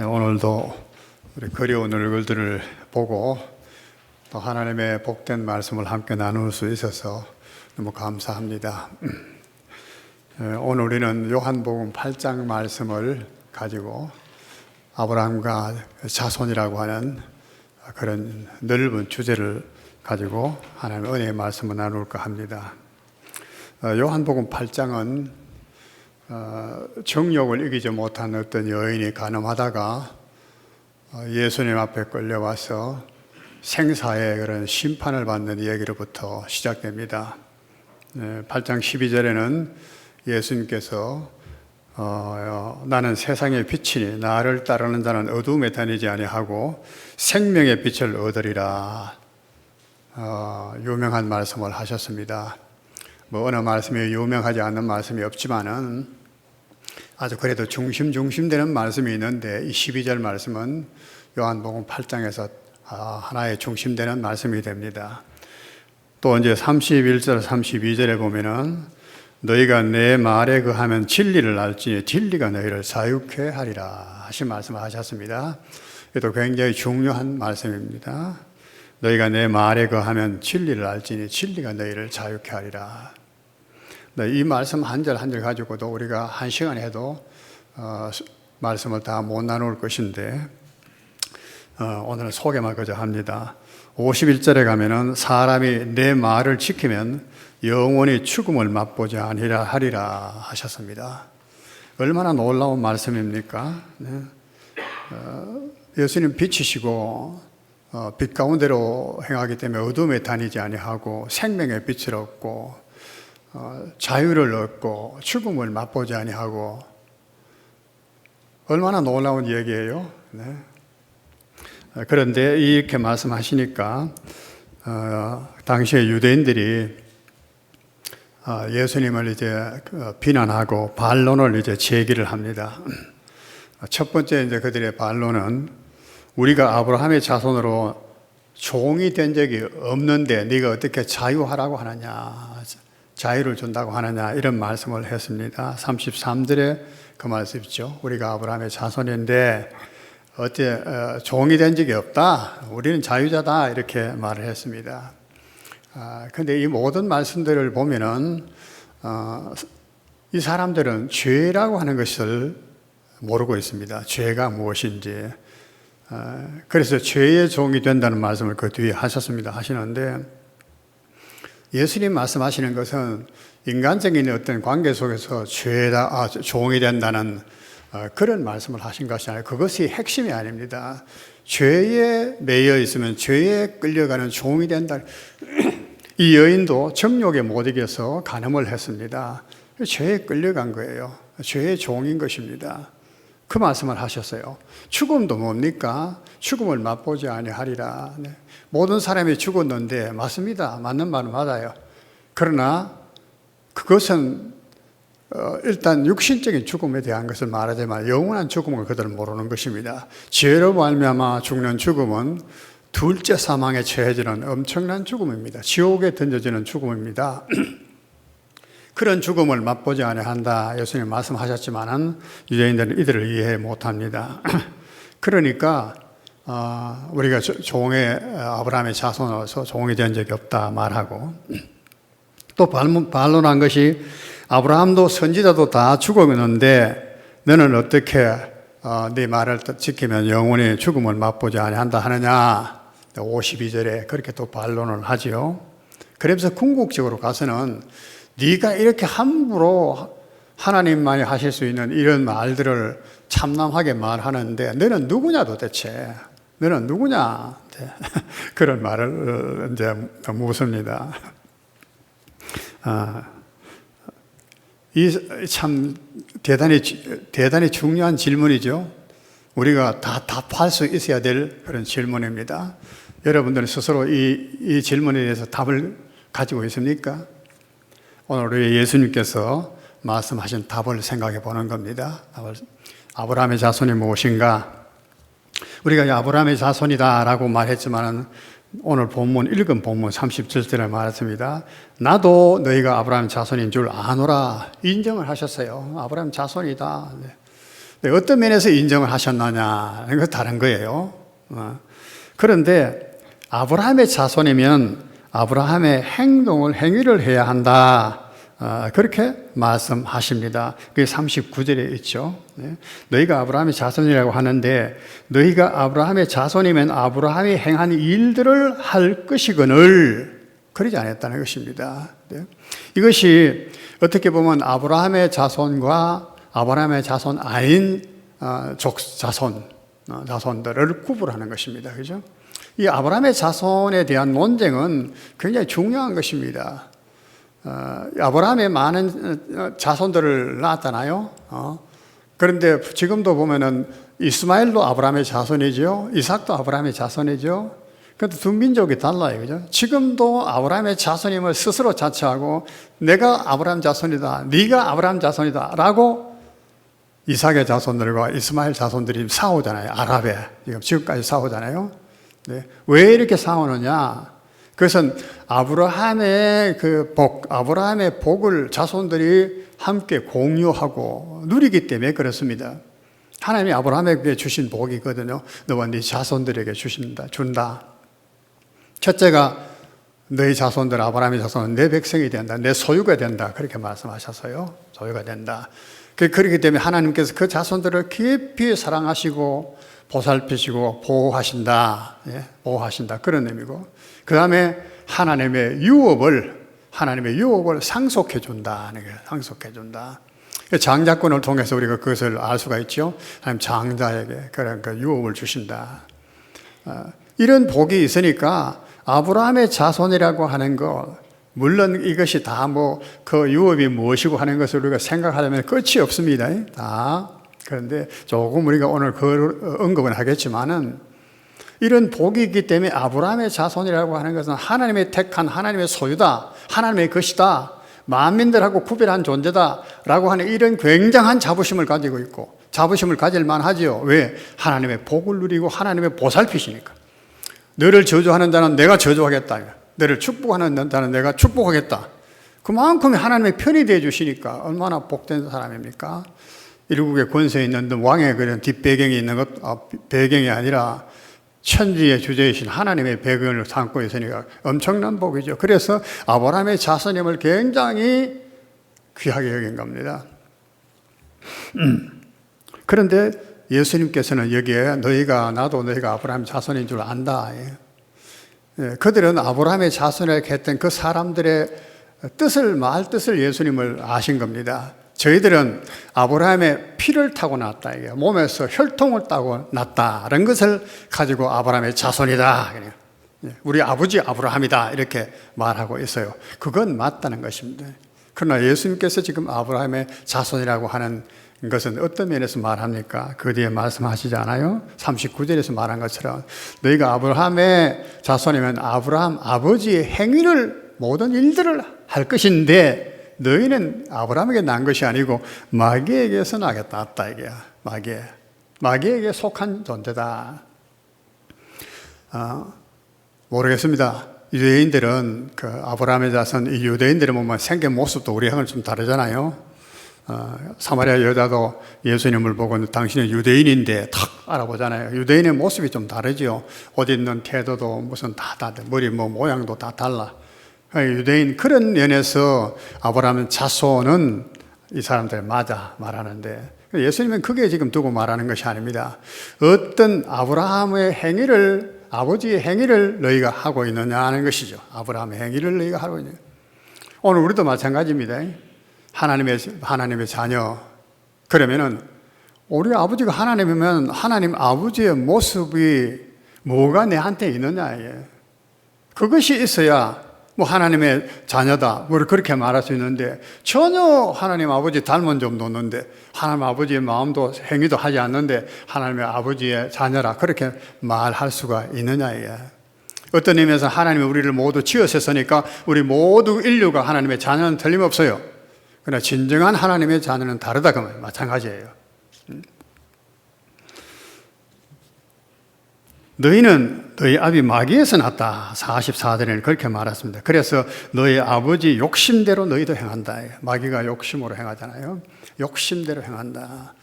오늘도 우리 그리운 얼굴들을 보고 또 하나님의 복된 말씀을 함께 나눌 수 있어서 너무 감사합니다. 오늘 우리는 요한복음 8장 말씀을 가지고 아브라함과 자손이라고 하는 그런 넓은 주제를 가지고 하나님의 은혜의 말씀을 나눌까 합니다. 요한복음 8장은 정욕을 이기지 못한 어떤 여인이 간음하다가 예수님 앞에 끌려와서 생사의 그런 심판을 받는 이야기로부터 시작됩니다. 8장 12절에는 예수님께서 나는 세상의 빛이니 나를 따르는 자는 어두움에 다니지 아니하고 생명의 빛을 얻으리라 유명한 말씀을 하셨습니다. 어느 말씀이 유명하지 않는 말씀이 없지만은 아주 그래도 중심되는 말씀이 있는데 이 12절 말씀은 요한복음 8장에서 하나의 중심되는 말씀이 됩니다. 또 이제 31절 32절에 보면은 너희가 내 말에 거하면 진리를 알지니 진리가 너희를 자유케 하리라 하신 말씀을 하셨습니다. 이것도 굉장히 중요한 말씀입니다. 너희가 내 말에 거하면 진리를 알지니 진리가 너희를 자유케 하리라. 이 말씀 한 절 한 절 가지고도 우리가 한 시간 해도 말씀을 다 못 나눌 것인데 오늘은 소개만 그저 합니다. 51절에 가면은 사람이 내 말을 지키면 영원히 죽음을 맛보지 아니라 하리라 하셨습니다. 얼마나 놀라운 말씀입니까? 예수님 빛이시고 빛 가운데로 행하기 때문에 어둠에 다니지 아니하고 생명의 빛을 얻고 자유를 얻고 죽음을 맛보지 아니하고 얼마나 놀라운 얘기예요. 그런데 이렇게 말씀하시니까 당시에 유대인들이 예수님을 이제 비난하고 반론을 이제 제기를 합니다. 첫 번째 이제 그들의 반론은 우리가 아브라함의 자손으로 종이 된 적이 없는데 네가 어떻게 자유하라고 하느냐, 자유를 준다고 하느냐 이런 말씀을 했습니다. 33절에 그 말씀 있죠. 우리가 아브라함의 자손인데 어째 종이 된 적이 없다. 우리는 자유자다 이렇게 말을 했습니다. 근데 이 모든 말씀들을 보면은 이 사람들은 죄라고 하는 것을 모르고 있습니다. 죄가 무엇인지. 그래서 죄의 종이 된다는 말씀을 그 뒤에 하시는데 예수님 말씀하시는 것은 인간적인 어떤 관계 속에서 종이 된다는 그런 말씀을 하신 것이 아니라 그것이 핵심이 아닙니다. 죄에 매여 있으면 죄에 끌려가는 종이 된다. 이 여인도 정욕에 못 이겨서 간음을 했습니다. 죄에 끌려간 거예요. 죄의 종인 것입니다. 그 말씀을 하셨어요. 죽음도 뭡니까? 죽음을 맛보지 아니하리라. 모든 사람이 죽었는데 맞습니다. 맞는 말은 맞아요. 그러나 그것은 일단 육신적인 죽음에 대한 것을 말하지만 영원한 죽음을 그들은 모르는 것입니다. 죄로 말미암아 죽는 죽음은 둘째 사망에 처해지는 엄청난 죽음입니다. 지옥에 던져지는 죽음입니다. 그런 죽음을 맛보지 아니한다 예수님 말씀하셨지만은 유대인들은 이들을 이해 못합니다. 그러니까 우리가 아브라함의 자손으로서 종이 된 적이 없다 말하고 또 반론한 것이 아브라함도 선지자도 다 죽었는데 너는 어떻게 네 말을 지키면 영원히 죽음을 맛보지 아니한다 하느냐 52절에 그렇게 또 반론을 하지요. 그러면서 궁극적으로 가서는 네가 이렇게 함부로 하나님만이 하실 수 있는 이런 말들을 참남하게 말하는데 너는 누구냐 도대체 너는 누구냐 그런 말을 이제 묻습니다. 이 참 대단히 중요한 질문이죠. 우리가 다 답할 수 있어야 될 그런 질문입니다. 여러분들은 스스로 이 질문에 대해서 답을 가지고 있습니까? 오늘 우리 예수님께서 말씀하신 답을 생각해 보는 겁니다. 아브라함의 자손이 무엇인가? 우리가 아브라함의 자손이다라고 말했지만은 오늘 읽은 본문 37절에 말했습니다. 나도 너희가 아브라함 자손인 줄 아노라 인정을 하셨어요. 아브라함 자손이다. 어떤 면에서 인정을 하셨느냐, 이거 다른 거예요. 그런데 아브라함의 자손이면 아브라함의 행위를 해야 한다. 그렇게 말씀하십니다. 그게 39절에 있죠. 너희가 아브라함의 자손이라고 하는데 너희가 아브라함의 자손이면 아브라함이 행한 일들을 할 것이거늘 그러지 않았다는 것입니다. 이것이 어떻게 보면 아브라함의 자손과 아브라함의 자손 아닌 자손들을 구분하는 것입니다. 그죠? 이 아브라함의 자손에 대한 논쟁은 굉장히 중요한 것입니다. 아브라함의 많은 자손들을 낳았잖아요. 그런데 지금도 보면은 이스마엘도 아브라함의 자손이죠. 이삭도 아브라함의 자손이죠. 그런데 두 민족이 달라요. 그죠? 지금도 아브라함의 자손임을 스스로 자처하고 내가 아브라함 자손이다. 네가 아브라함 자손이다. 라고 이삭의 자손들과 이스마엘 자손들이 싸우잖아요. 아랍에. 지금까지 싸우잖아요. 네. 왜 이렇게 싸우느냐? 그것은 아브라함의 아브라함의 복을 자손들이 함께 공유하고 누리기 때문에 그렇습니다. 하나님이 아브라함에게 주신 복이거든요. 너와 네 자손들에게 준다. 첫째가 너희 자손들, 아브라함의 자손은 내 백성이 된다. 내 소유가 된다. 그렇게 말씀하셔서요. 소유가 된다. 그렇기 때문에 하나님께서 그 자손들을 깊이 사랑하시고 보살피시고 보호하신다. 보호하신다. 그런 의미고. 그 다음에 하나님의 유업을 상속해 준다. 상속해준다. 장자권을 통해서 우리가 그것을 알 수가 있죠. 하나님 장자에게 그런 그 유업을 주신다. 이런 복이 있으니까 아브라함의 자손이라고 하는 것, 물론 이것이 다 그 유업이 무엇이고 하는 것을 우리가 생각하려면 끝이 없습니다. 다. 그런데 조금 우리가 오늘 그 언급은 하겠지만은 이런 복이 있기 때문에 아브라함의 자손이라고 하는 것은 하나님의 택한 하나님의 소유다. 하나님의 것이다. 만민들하고 구별한 존재다. 라고 하는 이런 굉장한 자부심을 가지고 있고 자부심을 가질 만하지요. 왜? 하나님의 복을 누리고 하나님의 보살피시니까. 너를 저주하는 자는 내가 저주하겠다. 너를 축복하는 자는 내가 축복하겠다. 그만큼 하나님의 편이 되어 주시니까 얼마나 복된 사람입니까? 일국의 권세 있는 왕의 그런 뒷배경이 있는 것, 배경이 아니라 천지의 주제이신 하나님의 배경을 삼고 있으니까 엄청난 복이죠. 그래서 아브라함의 자손임을 굉장히 귀하게 여긴 겁니다. 그런데 예수님께서는 여기에 나도 너희가 아브라함 자손인 줄 안다. 그들은 아브라함의 자손이라고 했던 그 사람들의 뜻을 예수님을 아신 겁니다. 저희들은 아브라함의 피를 타고 났다. 몸에서 혈통을 따고 났다는 것을 가지고 아브라함의 자손이다. 우리 아버지 아브라함이다. 이렇게 말하고 있어요. 그건 맞다는 것입니다. 그러나 예수님께서 지금 아브라함의 자손이라고 하는 것은 어떤 면에서 말합니까? 그 뒤에 말씀하시지 않아요? 39절에서 말한 것처럼 너희가 아브라함의 자손이면 아브라함 아버지의 행위를 모든 일들을 할 것인데 너희는 아브라함에게 난 것이 아니고 마귀에게서 났다 이게야. 마귀에게 속한 존재다. 모르겠습니다. 유대인들은 그 아브라함의 자손, 이 유대인들의 보면 생긴 모습도 우리하고는 좀 다르잖아요. 사마리아 여자도 예수님을 보고 당신은 유대인인데 탁 알아보잖아요. 유대인의 모습이 좀 다르죠. 옷 입는 태도도 무슨 다 머리 모양도 다 달라. 유대인 그런 면에서 아브라함 자손은 이 사람들 맞아 말하는데 예수님은 그게 지금 두고 말하는 것이 아닙니다. 어떤 아브라함의 행위를 아버지의 행위를 너희가 하고 있느냐 하는 것이죠. 아브라함의 행위를 너희가 하고 있느냐. 오늘 우리도 마찬가지입니다. 하나님의 자녀. 그러면은 우리 아버지가 하나님이면 하나님 아버지의 모습이 뭐가 내한테 있느냐. 그것이 있어야 하나님의 자녀다. 그렇게 말할 수 있는데 전혀 하나님 아버지 닮은 점도 없는데 하나님 아버지의 마음도 행위도 하지 않는데 하나님의 아버지의 자녀라. 그렇게 말할 수가 있느냐. 어떤 의미에서 하나님이 우리를 모두 지으셨으니까 우리 모두 인류가 하나님의 자녀는 틀림없어요. 그러나 진정한 하나님의 자녀는 다르다. 그 말 마찬가지예요. 너희는 너희 아비 마귀에서 났다. 44절에는 그렇게 말했습니다. 그래서 너희 아버지 욕심대로 너희도 행한다. 마귀가 욕심으로 행하잖아요. 욕심대로 행한다.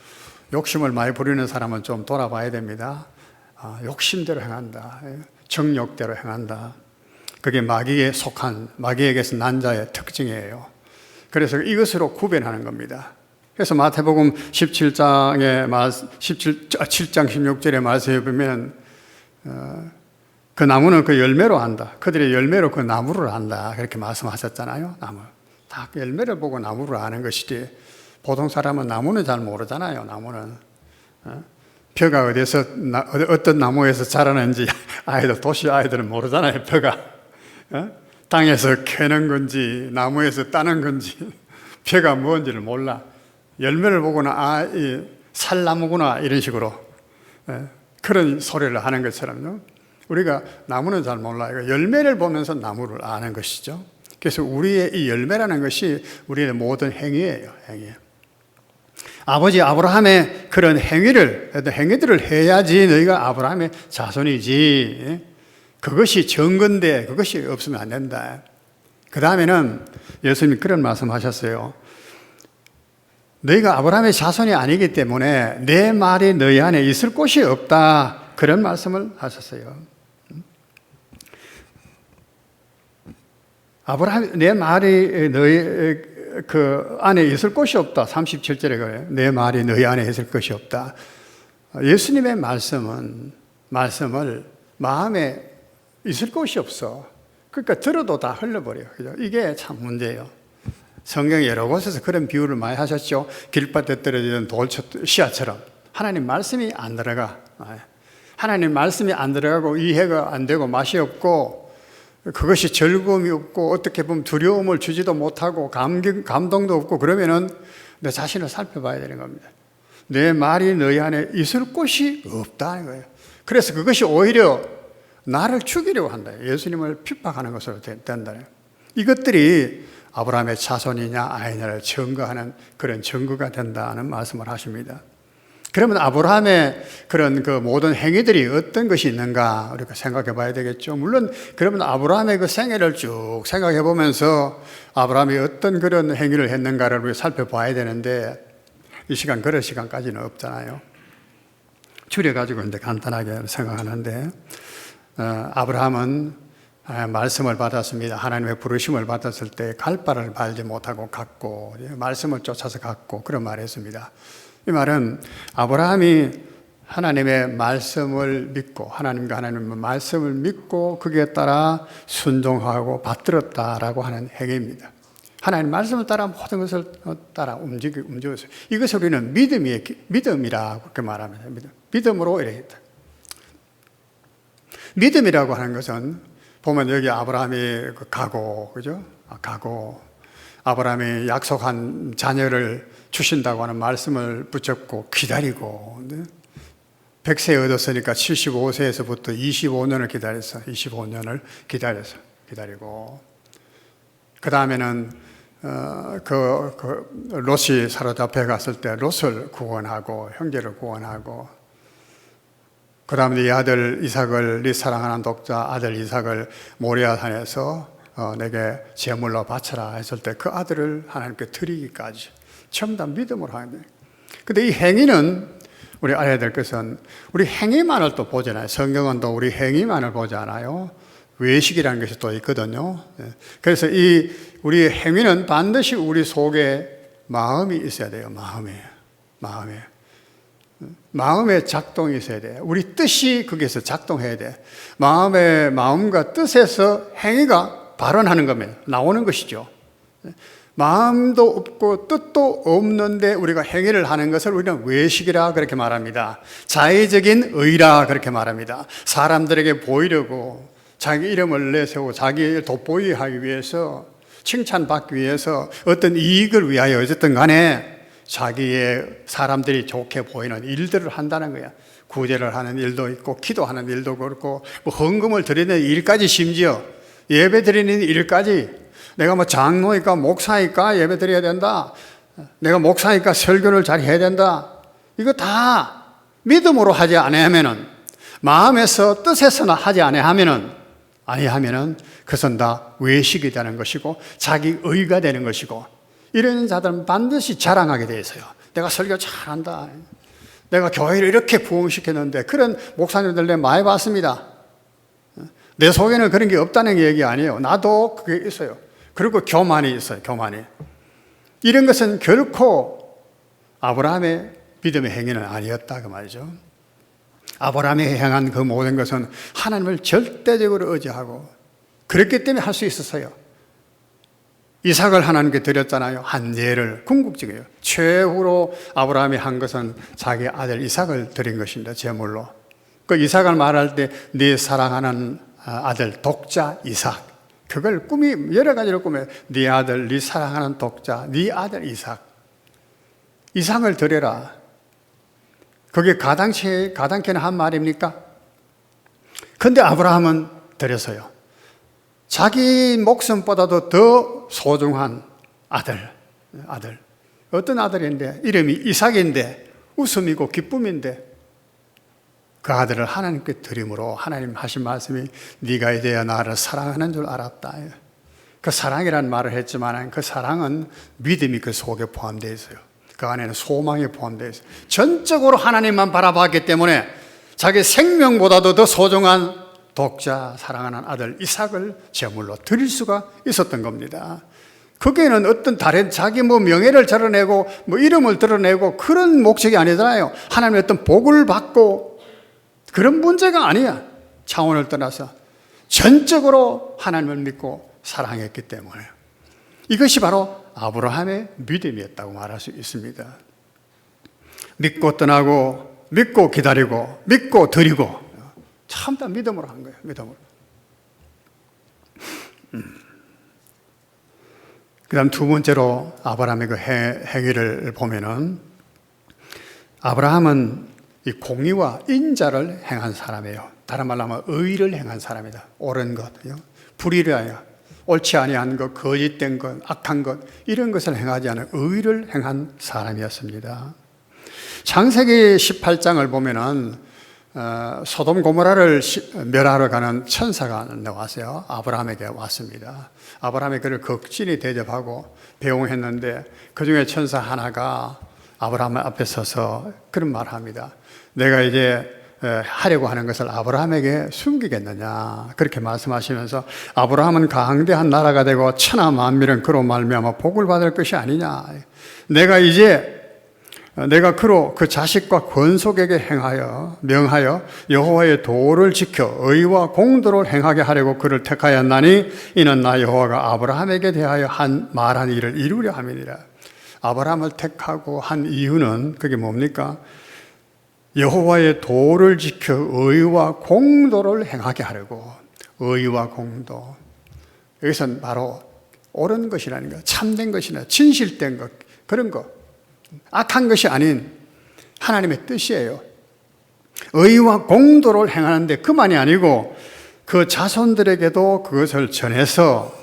욕심을 많이 부리는 사람은 좀 돌아봐야 됩니다. 욕심대로 행한다. 정욕대로 행한다. 그게 마귀에 속한, 마귀에게서 난 자의 특징이에요. 그래서 이것으로 구별하는 겁니다. 그래서 마태복음 17장 16절의 말씀에 보면 그 나무는 그 열매로 안다. 그들의 열매로 그 나무를 안다. 그렇게 말씀하셨잖아요. 나무. 다 열매를 보고 나무를 아는 것이지, 보통 사람은 나무는 잘 모르잖아요. 나무는. 벼가 어디서, 어떤 나무에서 자라는지 도시 아이들은 모르잖아요. 벼가. 땅에서 캐는 건지, 나무에서 따는 건지, 벼가 뭔지를 몰라. 열매를 보고는, 이 살나무구나, 이런 식으로. 그런 소리를 하는 것처럼요. 우리가 나무는 잘 몰라요. 열매를 보면서 나무를 아는 것이죠. 그래서 우리의 이 열매라는 것이 우리의 모든 행위예요. 행위. 아버지 아브라함의 그런 행위들을 해야지 너희가 아브라함의 자손이지. 그것이 정건데 그것이 없으면 안 된다. 그 다음에는 예수님이 그런 말씀 하셨어요. 너희가 아브라함의 자손이 아니기 때문에 내 말이 너희 안에 있을 곳이 없다. 그런 말씀을 하셨어요. 내 말이 너희 그 안에 있을 곳이 없다. 37절에 그래요. 내 말이 너희 안에 있을 것이 없다. 예수님의 말씀을 마음에 있을 곳이 없어. 그러니까 들어도 다 흘러버려요. 그죠? 이게 참 문제예요. 성경 여러 곳에서 그런 비유를 많이 하셨죠. 길밭에 떨어지는 씨앗처럼 하나님 말씀이 안 들어가. 하나님 말씀이 안 들어가고 이해가 안 되고 맛이 없고, 그것이 즐거움이 없고 어떻게 보면 두려움을 주지도 못하고 감동도 없고, 그러면은 내 자신을 살펴봐야 되는 겁니다. 내 말이 너희 안에 있을 곳이 없다는 거예요. 그래서 그것이 오히려 나를 죽이려고 한다. 예수님을 핍박하는 것으로 된다. 이것들이 아브라함의 자손이냐 아니냐를 증거하는 그런 증거가 된다는 말씀을 하십니다. 그러면 아브라함의 그런 그 모든 행위들이 어떤 것이 있는가 우리가 생각해 봐야 되겠죠. 물론 그러면 아브라함의 그 생애를 쭉 생각해 보면서 아브라함이 어떤 그런 행위를 했는가를 우리가 살펴봐야 되는데, 이 시간 그럴 시간까지는 없잖아요. 줄여가지고 이제 간단하게 생각하는데, 아브라함은 말씀을 받았습니다. 하나님의 부르심을 받았을 때 갈 바를 알지 못하고 갔고, 말씀을 쫓아서 갔고, 그런 말을 했습니다. 이 말은 아브라함이 하나님의 말씀을 믿고, 하나님과 하나님의 말씀을 믿고 거기에 따라 순종하고 받들었다라고 하는 행위입니다. 하나님 말씀을 따라 모든 것을 따라 움직였어요. 이것을 우리는 믿음이라고 그렇게 말합니다. 믿음으로 이렇게 했다. 믿음이라고 하는 것은 보면 여기 아브라함이 가고, 그죠? 가고, 아브라함이 약속한 자녀를 주신다고 하는 말씀을 붙잡고 기다리고, 100세 얻었으니까 75세에서부터 25년을 기다렸어. 25년을 기다리고, 그 다음에는 롯이 사로잡혀 갔을 때 롯을 구원하고, 형제를 구원하고, 그 다음에 이 아들 이삭을, 네 사랑하는 독자 아들 이삭을 모리아산에서 내게 제물로 바쳐라 했을 때 그 아들을 하나님께 드리기까지 전부 다 믿음으로 하는 거예요. 근데 이 행위는 우리 알아야 될 것은 우리 행위만을 또 보잖아요. 성경은 또 우리 행위만을 보지 않아요. 외식이라는 것이 또 있거든요. 그래서 이 우리 행위는 반드시 우리 속에 마음이 있어야 돼요. 마음의 작동이 있어야 돼. 우리 뜻이 거기에서 작동해야 돼. 마음과 뜻에서 행위가 발언하는 겁니다. 나오는 것이죠. 마음도 없고 뜻도 없는데 우리가 행위를 하는 것을 우리는 외식이라 그렇게 말합니다. 자의적인 의라 그렇게 말합니다. 사람들에게 보이려고 자기 이름을 내세우고 자기를 돋보이기 위해서, 칭찬받기 위해서, 어떤 이익을 위하여 어쨌든 간에 자기의 사람들이 좋게 보이는 일들을 한다는 거야. 구제를 하는 일도 있고, 기도하는 일도 그렇고, 헌금을 드리는 일까지, 심지어 예배 드리는 일까지, 내가 장로니까 목사니까 예배 드려야 된다, 내가 목사니까 설교를 잘 해야 된다, 이거 다 믿음으로 하지 아니하면은, 마음에서 뜻에서나 하지 아니하면은 그것은 다 외식이 되는 것이고 자기 의가 되는 것이고, 이런 자들은 반드시 자랑하게 돼 있어요. 내가 설교 잘한다. 내가 교회를 이렇게 부흥시켰는데 그런 목사님들 내가 많이 봤습니다. 내 속에는 그런 게 없다는 얘기 아니에요. 나도 그게 있어요. 그리고 교만이 있어요. 교만이. 이런 것은 결코 아브라함의 믿음의 행위는 아니었다 그 말이죠. 아브라함이 행한 그 모든 것은 하나님을 절대적으로 의지하고 그랬기 때문에 할 수 있었어요. 이삭을 하나님께 드렸잖아요. 한 예를 궁극적이에요. 최후로 아브라함이 한 것은 자기 아들 이삭을 드린 것입니다. 제물로. 그 이삭을 말할 때 네 사랑하는 아들 독자 이삭. 그걸 꿈이 여러 가지로 꾸며요. 네 아들, 네 사랑하는 독자, 네 아들 이삭. 이삭을 드려라. 그게 가당키는 한 말입니까? 근데 아브라함은 드렸어요. 자기 목숨보다도 더 소중한 아들. 어떤 아들인데? 이름이 이삭인데, 웃음이고 기쁨인데, 그 아들을 하나님께 드림으로 하나님 하신 말씀이 네가 이제야 나를 사랑하는 줄 알았다. 그 사랑이라는 말을 했지만 그 사랑은 믿음이 그 속에 포함되어 있어요. 그 안에는 소망이 포함되어 있어요. 전적으로 하나님만 바라봤기 때문에 자기 생명보다도 더 소중한 독자 사랑하는 아들 이삭을 제물로 드릴 수가 있었던 겁니다. 거기에는 어떤 다른 자기 명예를 드러내고 이름을 드러내고 그런 목적이 아니잖아요. 하나님의 어떤 복을 받고 그런 문제가 아니야. 차원을 떠나서 전적으로 하나님을 믿고 사랑했기 때문에 이것이 바로 아브라함의 믿음이었다고 말할 수 있습니다. 믿고 떠나고 믿고 기다리고 믿고 드리고 참 다 믿음으로 한 거예요. 믿음으로. 그 다음 두 번째로 아브라함의 그 행위를 보면은 아브라함은 이 공의와 인자를 행한 사람이에요. 다른 말로 하면 의를 행한 사람이다. 옳은 것, 불의를 하여 옳지 아니한 것, 거짓된 것, 악한 것 이런 것을 행하지 않은 의를 행한 사람이었습니다. 창세기 18장을 보면은 소돔 고모라를 멸하러 가는 천사가 나왔어요. 아브라함에게 왔습니다. 아브라함이 그를 극진히 대접하고 배웅했는데 그 중에 천사 하나가 아브라함 앞에 서서 그런 말을 합니다. 내가 이제 하려고 하는 것을 아브라함에게 숨기겠느냐 그렇게 말씀하시면서 아브라함은 강대한 나라가 되고 천하 만민은 그로 말미암아 복을 받을 것이 아니냐. 내가 그로 그 자식과 권속에게 명하여 여호와의 도를 지켜 의와 공도를 행하게 하려고 그를 택하였나니 이는 나 여호와가 아브라함에게 대하여 말한 일을 이루려 함이니라. 아브라함을 택하고 한 이유는 그게 뭡니까? 여호와의 도를 지켜 의와 공도를 행하게 하려고. 의와 공도. 여기서는 바로 옳은 것이라는 것, 참된 것이나 진실된 것, 그런 것. 악한 것이 아닌 하나님의 뜻이에요. 의와 공도를 행하는데 그만이 아니고 그 자손들에게도 그것을 전해서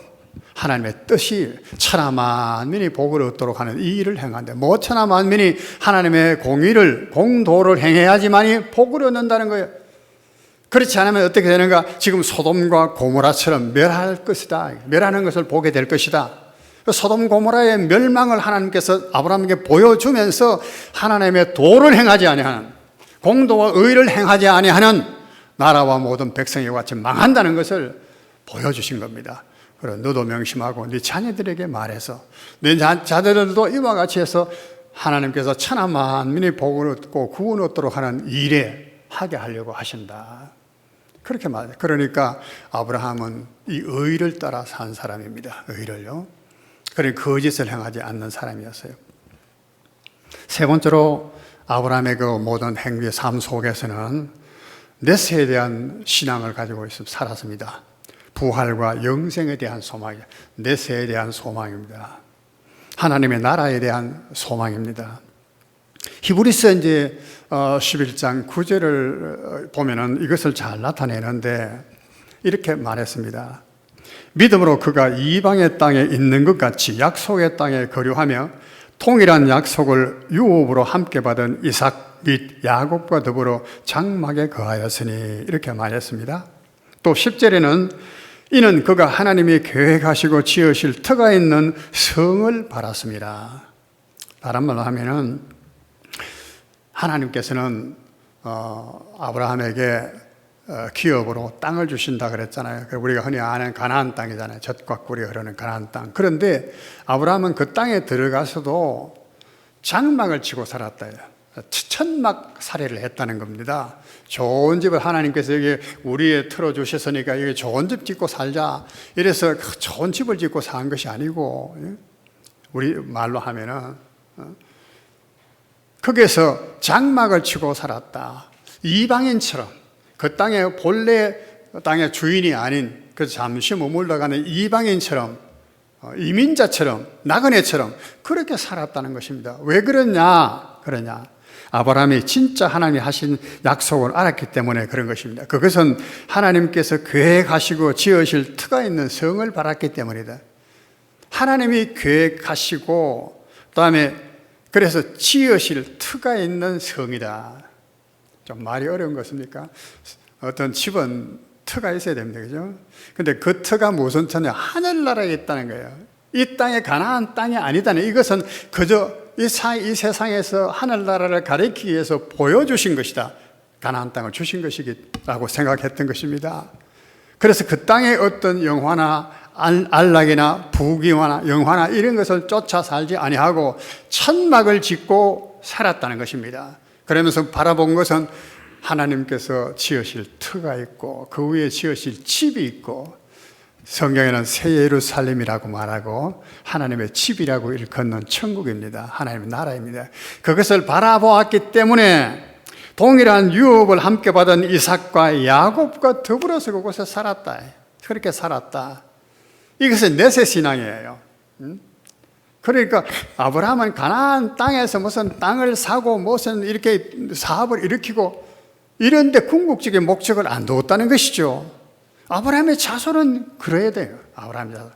하나님의 뜻이 천하 만민이 복을 얻도록 하는 이 일을 행하는데 천하 만민이 하나님의 공의를 공도를 행해야지만이 복을 얻는다는 거예요. 그렇지 않으면 어떻게 되는가? 지금 소돔과 고모라처럼 멸할 것이다. 멸하는 것을 보게 될 것이다. 소돔 고모라의 멸망을 하나님께서 아브라함에게 보여주면서 하나님의 도를 행하지 아니하는 공도와 의를 행하지 아니하는 나라와 모든 백성이 같이 망한다는 것을 보여주신 겁니다. 그래, 너도 명심하고 네 자녀들에게 말해서 네 자녀들도 이와 같이 해서 하나님께서 천하 만민이 복을 얻고 구원 얻도록 하는 일에 하게 하려고 하신다. 그렇게 말해요. 그러니까 아브라함은 이 의를 따라 산 사람입니다. 의를요. 그러니 거짓을 행하지 않는 사람이었어요. 세 번째로 아브라함의 그 모든 행위의 삶 속에서는 넷에 대한 신앙을 가지고 살았습니다. 부활과 영생에 대한 소망이, 넷에 대한 소망입니다. 하나님의 나라에 대한 소망입니다. 히브리서 이제 11장 9절을 보면은 이것을 잘 나타내는데 이렇게 말했습니다. 믿음으로 그가 이방의 땅에 있는 것 같이 약속의 땅에 거류하며 통일한 약속을 유업으로 함께 받은 이삭 및 야곱과 더불어 장막에 거하였으니 이렇게 말했습니다. 또 10절에는 이는 그가 하나님이 계획하시고 지으실 터가 있는 성을 바랐습니다. 다른 말로 하면은 하나님께서는 아브라함에게 기업으로 땅을 주신다 그랬잖아요. 우리가 흔히 아는 가나안 땅이잖아요. 젖과 꿀이 흐르는 가나안 땅. 그런데 아브라함은 그 땅에 들어가서도 장막을 치고 살았다요. 천막 살이를 했다는 겁니다. 좋은 집을 하나님께서 여기 우리에 틀어주셨으니까 여기 좋은 집 짓고 살자. 이래서 좋은 집을 짓고 산 것이 아니고, 우리 말로 하면은 거기에서 장막을 치고 살았다. 이방인처럼 그 땅의 본래 땅의 주인이 아닌 그 잠시 머물러 가는 이방인처럼, 이민자처럼, 나그네처럼 그렇게 살았다는 것입니다. 왜 그러냐? 아브라함이 진짜 하나님이 하신 약속을 알았기 때문에 그런 것입니다. 그것은 하나님께서 계획하시고 지으실 터가 있는 성을 바랐기 때문이다. 하나님이 계획하시고 그다음에 그래서 지으실 터가 있는 성이다. 좀 말이 어려운 것입니까? 어떤 집은 터가 있어야 됩니다. 그죠? 근데 그 터가 무슨 터냐? 하늘나라에 있다는 거예요. 이 땅에 가나안 땅이 아니다는, 이것은 그저 이 세상에서 하늘나라를 가리키기 위해서 보여주신 것이다. 가나안 땅을 주신 것이라고 생각했던 것입니다. 그래서 그 땅에 어떤 영화나 안락이나 부귀나 영화나 이런 것을 쫓아 살지 아니하고 천막을 짓고 살았다는 것입니다. 그러면서 바라본 것은 하나님께서 지으실 터가 있고 그 위에 지으실 집이 있고, 성경에는 새 예루살렘이라고 말하고 하나님의 집이라고 일컫는 천국입니다. 하나님의 나라입니다. 그것을 바라보았기 때문에 동일한 유업을 함께 받은 이삭과 야곱과 더불어서 그곳에 살았다. 그렇게 살았다. 이것은 내세 신앙이에요. 그러니까 아브라함은 가나안 땅에서 무슨 땅을 사고 무슨 이렇게 사업을 일으키고 이런데 궁극적인 목적을 안 두었다는 것이죠. 아브라함의 자손은 그래야 돼요. 아브라함의 자손.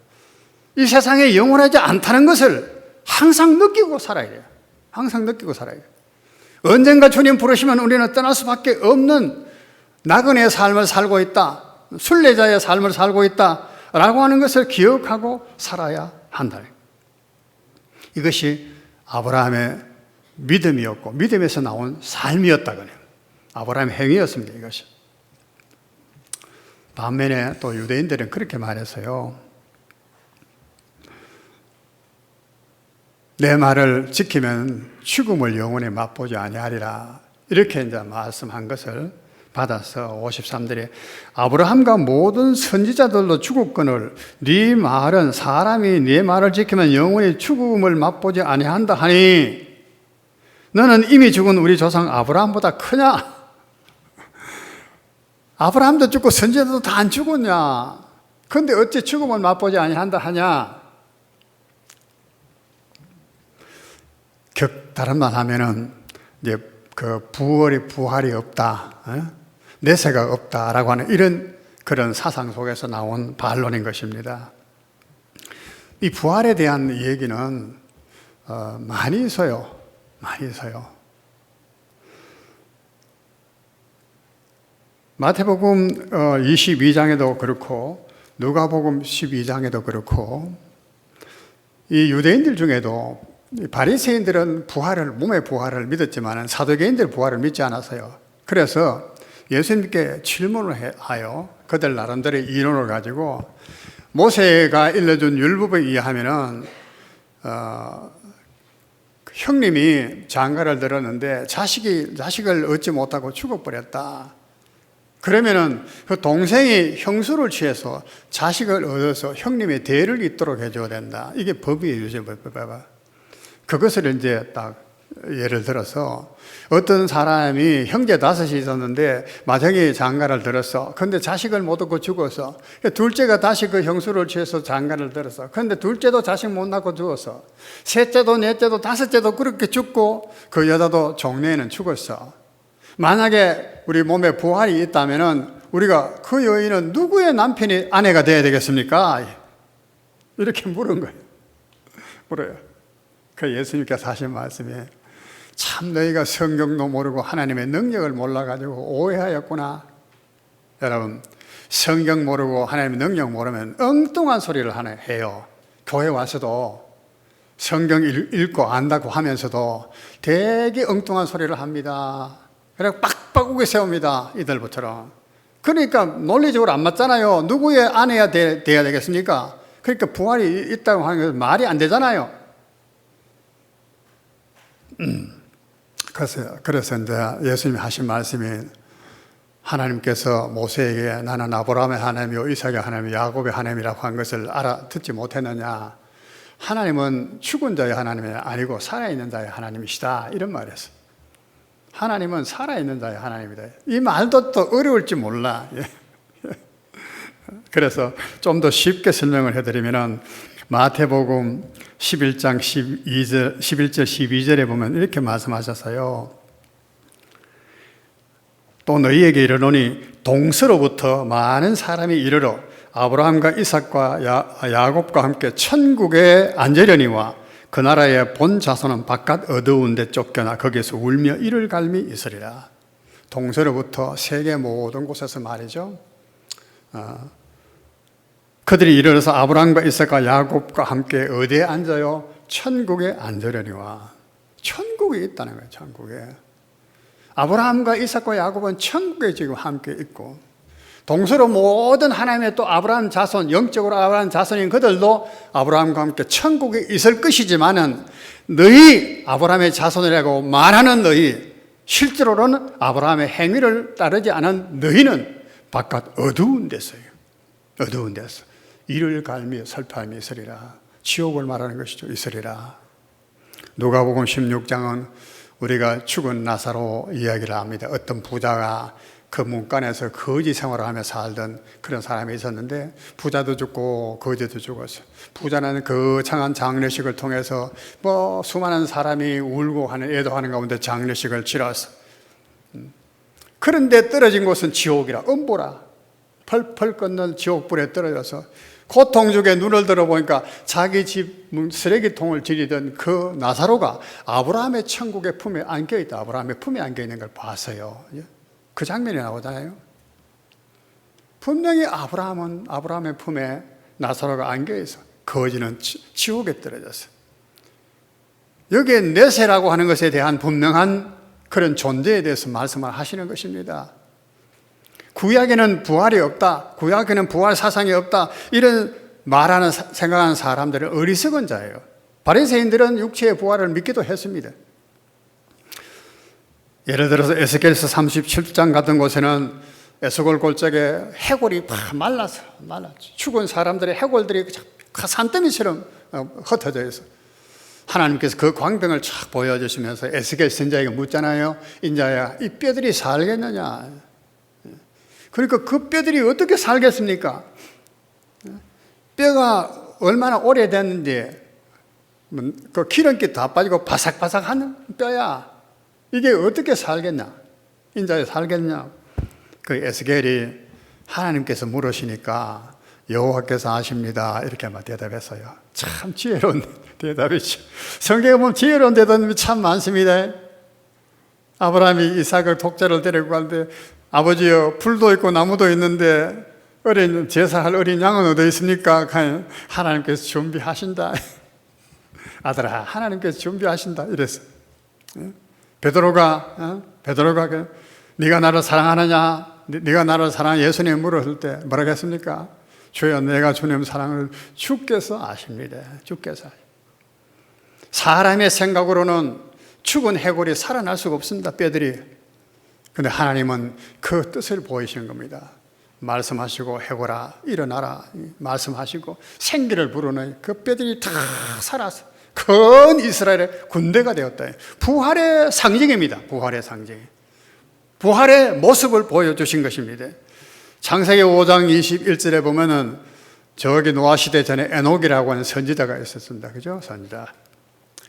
이 세상에 영원하지 않다는 것을 항상 느끼고 살아야 돼요. 항상 느끼고 살아야 돼요. 언젠가 주님 부르시면 우리는 떠날 수밖에 없는 나그네의 삶을 살고 있다, 순례자의 삶을 살고 있다 라고 하는 것을 기억하고 살아야 한다. 이것이 아브라함의 믿음이었고 믿음에서 나온 삶이었다고요. 아브라함의 행위였습니다. 이것이. 반면에 또 유대인들은 그렇게 말했어요. 내 말을 지키면 죽음을 영원히 맛보지 아니하리라. 이렇게 이제 말씀한 것을 받아서 53들이 아브라함과 모든 선지자들도 죽었거늘 네 말은 사람이 네 말을 지키면 영원히 죽음을 맛보지 아니한다 하니 너는 이미 죽은 우리 조상 아브라함보다 크냐? 아브라함도 죽고 선지자도 다 안 죽었냐? 그런데 어찌 죽음을 맛보지 아니한다 하냐? 다른 말 하면은 이제 그 부활이 없다, 내세가 없다라고 하는 이런 그런 사상 속에서 나온 반론인 것입니다. 이 부활에 대한 얘기는 많이 있어요. 마태복음 22장에도 그렇고 누가복음 12장에도 그렇고 이 유대인들 중에도 바리새인들은 몸의 부활을 믿었지만 사두개인들 부활을 믿지 않았어요. 그래서 예수님께 질문을 하여 그들 나름대로의 이론을 가지고 모세가 일러준 율법에 의하면은 형님이 장가를 들었는데 자식을 얻지 못하고 죽어버렸다. 그러면은 그 동생이 형수를 취해서 자식을 얻어서 형님의 대를 잇도록 해줘야 된다. 이게 법이에요, 요즘 법. 그것을 이제 딱 예를 들어서 어떤 사람이 형제 5이 있었는데 마정이 장가를 들었어. 그런데 자식을 못 얻고 죽어서 둘째가 다시 그 형수를 취해서 장가를 들었어. 그런데 둘째도 자식 못 낳고 죽었어. 셋째도 넷째도 다섯째도 그렇게 죽고 그 여자도 종래에는 죽었어. 만약에 우리 몸에 부활이 있다면은 우리가 그 여인은 누구의 남편이 아내가 돼야 되겠습니까? 이렇게 물어요. 그 예수님께서 하신 말씀이 참 너희가 성경도 모르고 하나님의 능력을 몰라가지고 오해하였구나. 여러분, 성경 모르고 하나님의 능력 모르면 엉뚱한 소리를 해요. 교회 와서도 성경 읽고 안다고 하면서도 되게 엉뚱한 소리를 합니다. 그래서 빡빡 우게 세웁니다. 이들부처럼. 그러니까 논리적으로 안 맞잖아요. 누구의 아내야 돼야 되겠습니까? 그러니까 부활이 있다고 하는 것은 말이 안 되잖아요. 그래서 이제 예수님이 하신 말씀이 하나님께서 모세에게 나는 아브라함의 하나님이요 이삭의 하나님이요 야곱의 하나님이라고 한 것을 알아듣지 못했느냐. 하나님은 죽은 자의 하나님이 아니고 살아있는 자의 하나님이시다. 이런 말이었어요. 하나님은 살아있는 자의 하나님이다. 이 말도 또 어려울지 몰라. 그래서 좀 더 쉽게 설명을 해드리면 마태복음 11장 11절 12절에 보면 이렇게 말씀하셨어요. 또 너희에게 이르노니 동서로부터 많은 사람이 이르러 아브라함과 이삭과 야곱과 함께 천국에 앉으려니와 그 나라의 본 자손은 바깥 어두운 데 쫓겨나 거기에서 울며 이를 갈미 있으리라. 동서로부터 세계 모든 곳에서 말이죠. 그들이 이르러서 아브라함과 이삭과 야곱과 함께 어디에 앉아요? 천국에 앉으려니와. 천국이 있다는 거예요. 천국에. 아브라함과 이삭과 야곱은 천국에 지금 함께 있고, 동서로 모든 하나님의 또 아브라함 자손, 영적으로 아브라함 자손인 그들도 아브라함과 함께 천국에 있을 것이지만은 너희 아브라함의 자손이라고 말하는 너희, 실제로는 아브라함의 행위를 따르지 않은 너희는 바깥 어두운 데서요. 어두운 데서 이를 갈미 설파함이 있으리라. 지옥을 말하는 것이죠. 있으리라. 누가복음 16장은 우리가 죽은 나사로 이야기를 합니다. 어떤 부자가 그 문간에서 거지 생활을 하며 살던 그런 사람이 있었는데, 부자도 죽고 거지도 죽었어요. 부자는 거창한 장례식을 통해서 수많은 사람이 울고 하는 애도하는 가운데 장례식을 치렀어. 그런데 떨어진 곳은 지옥이라, 음보라, 펄펄 끓는 지옥불에 떨어져서 고통 중에 눈을 들어보니까 자기 집 쓰레기통을 지리던 그 나사로가 아브라함의 천국의 품에 안겨있다. 아브라함의 품에 안겨있는 걸 봤어요. 그 장면이 나오잖아요. 분명히 아브라함의 품에 나사로가 안겨있어. 거지는 지옥에 떨어졌어. 여기에 내세라고 하는 것에 대한 분명한 그런 존재에 대해서 말씀을 하시는 것입니다. 구약에는 부활이 없다, 구약에는 부활 사상이 없다, 이런 말하는, 생각하는 사람들은 어리석은 자예요. 바리새인들은 육체의 부활을 믿기도 했습니다. 예를 들어서 에스겔서 37장 같은 곳에는 에스골 골짜기에 해골이 말랐어. 죽은 사람들의 해골들이 산더미처럼 흩어져 있어. 하나님께서 그 광병을 쫙 보여주시면서 에스겔 선지자에게 묻잖아요. 인자야, 이 뼈들이 살겠느냐? 그러니까 그 뼈들이 어떻게 살겠습니까? 뼈가 얼마나 오래됐는지 그 기름기 다 빠지고 바삭바삭한 뼈야. 이게 어떻게 살겠냐? 인자에 살겠냐? 그 에스겔이 하나님께서 물으시니까 여호와께서 아십니다. 이렇게만 대답했어요. 참 지혜로운 대답이죠. 성경에 보면 지혜로운 대답이 참 많습니다. 아브라함이 이삭을 독자를 데리고 가는데, 아버지여, 풀도 있고 나무도 있는데 제사할 어린 양은 어디 있습니까? 하나님께서 준비하신다. 아들아, 하나님께서 준비하신다. 이랬어. 베드로가 네가 나를 사랑하느냐? 네가 나를 사랑하냐? 예수님 물었을 때 뭐라고 했습니까? 주여, 내가 주님 사랑을 주께서 아십니다. 주께서. 사람의 생각으로는 죽은 해골이 살아날 수가 없습니다. 뼈들이. 그런데 하나님은 그 뜻을 보이시는 겁니다. 말씀하시고 해골아 일어나라 말씀하시고 생기를 부르는 그 뼈들이 다 살아서 큰 이스라엘의 군대가 되었다. 부활의 상징입니다. 부활의 상징. 부활의 모습을 보여주신 것입니다. 창세기 5장 21절에 보면은 저기 노아 시대 전에 에녹이라고 하는 선지자가 있었습니다. 그죠? 선지자.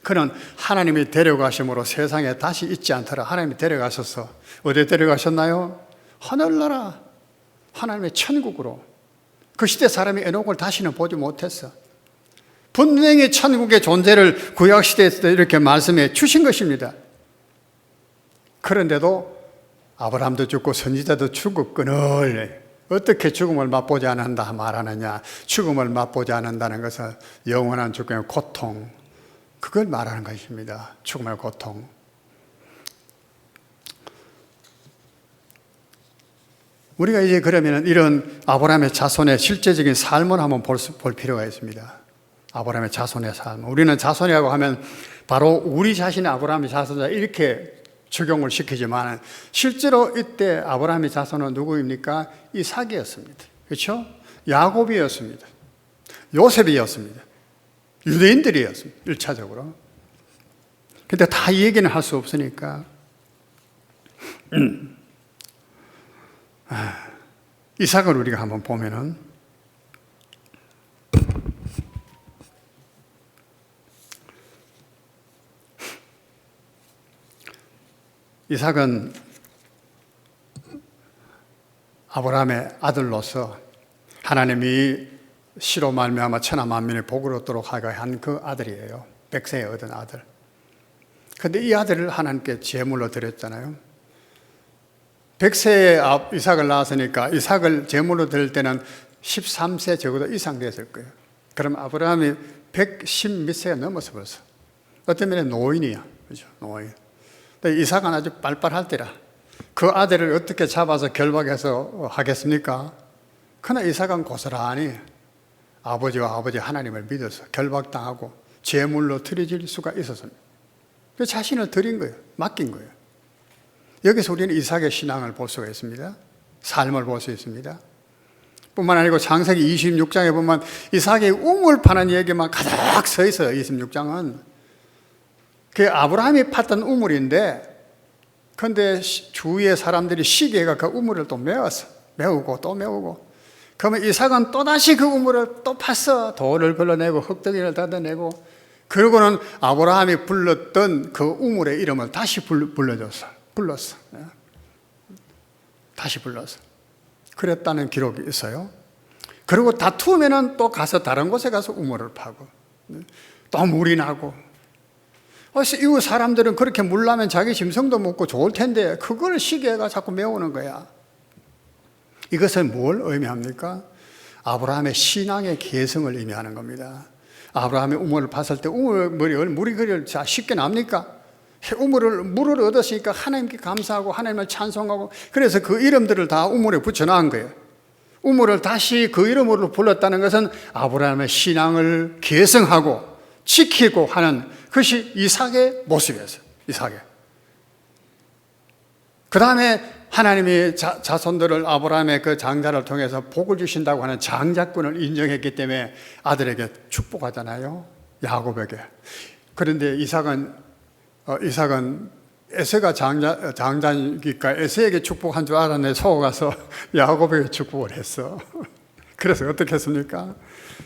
그는 하나님이 데려가심으로 세상에 다시 있지 않더라. 하나님이 데려가셔서 어디에 데려가셨나요? 하늘나라, 하나님의 천국으로. 그 시대 사람이 에녹을 다시는 보지 못했어. 분명히 천국의 존재를 구약시대에서 이렇게 말씀해 주신 것입니다. 그런데도 아브라함도 죽고 선지자도 죽었거늘 어떻게 죽음을 맛보지 않는다 말하느냐. 죽음을 맛보지 않는다는 것은 영원한 죽음의 고통, 그걸 말하는 것입니다. 죽음의 고통. 우리가 이제 그러면 이런 아브라함의 자손의 실제적인 삶을 한번 볼 필요가 있습니다. 아브라함의 자손의 삶. 우리는 자손이라고 하면 바로 우리 자신의 아브라함의 자손자 이렇게 적용을 시키지만 실제로 이때 아브라함의 자손은 누구입니까? 이삭이었습니다. 그렇죠? 야곱이었습니다. 요셉이었습니다. 유대인들이었습니다. 1차적으로. 근데 다 이 얘기는 할 수 없으니까 이삭을 우리가 한번 보면은 이삭은 아브라함의 아들로서 하나님이 시로 말미암아 천하 만민의 복을 얻도록 하게 한 그 아들이에요. 백세에 얻은 아들. 그런데 이 아들을 하나님께 제물로 드렸잖아요. 백세에 이삭을 낳았으니까 이삭을 제물로 드릴 때는 13세 적어도 이상 됐을 거예요. 그럼 아브라함이 110 몇 세가 넘어서 벌써. 어떤 면에 노인이야. 그죠? 노인. 근데 이삭은 아주 빨빨할 때라. 그 아들을 어떻게 잡아서 결박해서 하겠습니까? 그러나 이삭은 고스란히 아버지와 아버지 하나님을 믿어서 결박당하고 제물로 드려질 수가 있었습니다. 그 자신을 드린 거예요. 맡긴 거예요. 여기서 우리는 이삭의 신앙을 볼 수가 있습니다. 삶을 볼 수 있습니다. 뿐만 아니고 창세기 26장에 보면 이삭의 우물 파는 얘기만 가득 서 있어요. 26장은. 그 아브라함이 팠던 우물인데 그런데 주위의 사람들이 시기가 그 우물을 또 메우고 또 메우고 그러면 이삭은 또다시 그 우물을 또 팠어. 돌을 걸러내고 흙덩이를 닫아내고 그러고는 아브라함이 불렀던 그 우물의 이름을 다시 불렀어. 다시 불렀어. 그랬다는 기록이 있어요. 그리고 다투면은 또 가서 다른 곳에 가서 우물을 파고 또 물이 나고. 이웃 사람들은 그렇게 물 나면 자기 짐승도 먹고 좋을 텐데 그걸 시기가 자꾸 메우는 거야. 이것은 뭘 의미합니까? 아브라함의 신앙의 개성을 의미하는 겁니다. 아브라함이 우물을 팠을 때 물이 그리 쉽게 납니까? 물을 얻었으니까 하나님께 감사하고 하나님을 찬송하고 그래서 그 이름들을 다 우물에 붙여놓은 거예요. 우물을 다시 그 이름으로 불렀다는 것은 아브라함의 신앙을 개성하고 지키고 하는 그것이 이삭의 모습이었어요. 이삭의. 그 다음에 하나님이 자손들을 아브라함의 그 장자를 통해서 복을 주신다고 하는 장자권을 인정했기 때문에 아들에게 축복하잖아요. 야곱에게. 그런데 이삭은 에서가 장자니까 에서에게 축복한 줄 알았는데 속아서 야곱에게 축복을 했어. 그래서 어떻게 했습니까?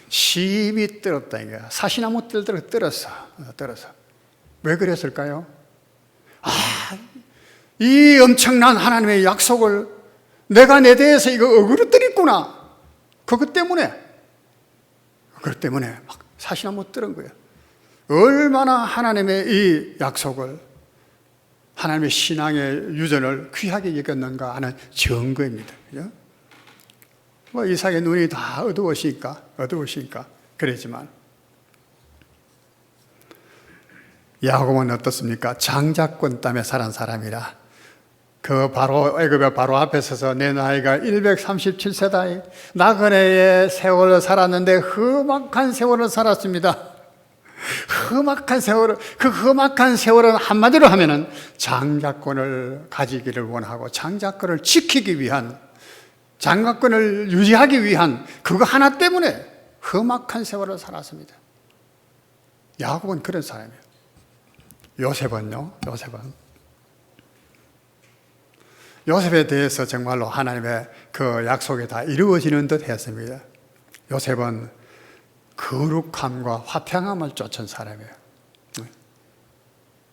심히 떨었다 이거야. 사시나무 뜰대로 떨었어. 왜 그랬을까요? 이 엄청난 하나님의 약속을 내가 내 대해서 이거 어그러뜨렸구나. 그것 때문에 막 사시나무 떨은 거예요. 얼마나 하나님의 이 약속을 하나님의 신앙의 유전을 귀하게 여겼는가 하는 증거입니다. 그죠? 뭐 이삭의 눈이 다 어두우시니까 그랬지만 야곱은 어떻습니까? 장자권 땀에 살은 사람이라 그 바로 애굽의 바로 앞에 서서 내 나이가 137세다. 나그네의 세월을 살았는데 험악한 세월을 살았습니다. 험악한 세월은 한마디로 하면은 장자권을 가지기를 원하고 장자권을 지키기 위한 장자권을 유지하기 위한 그거 하나 때문에 험악한 세월을 살았습니다. 야곱은 그런 사람이에요. 요셉에 대해서 정말로 하나님의 그 약속이 다 이루어지는 듯 했습니다. 요셉은 거룩함과 화평함을 쫓은 사람이에요.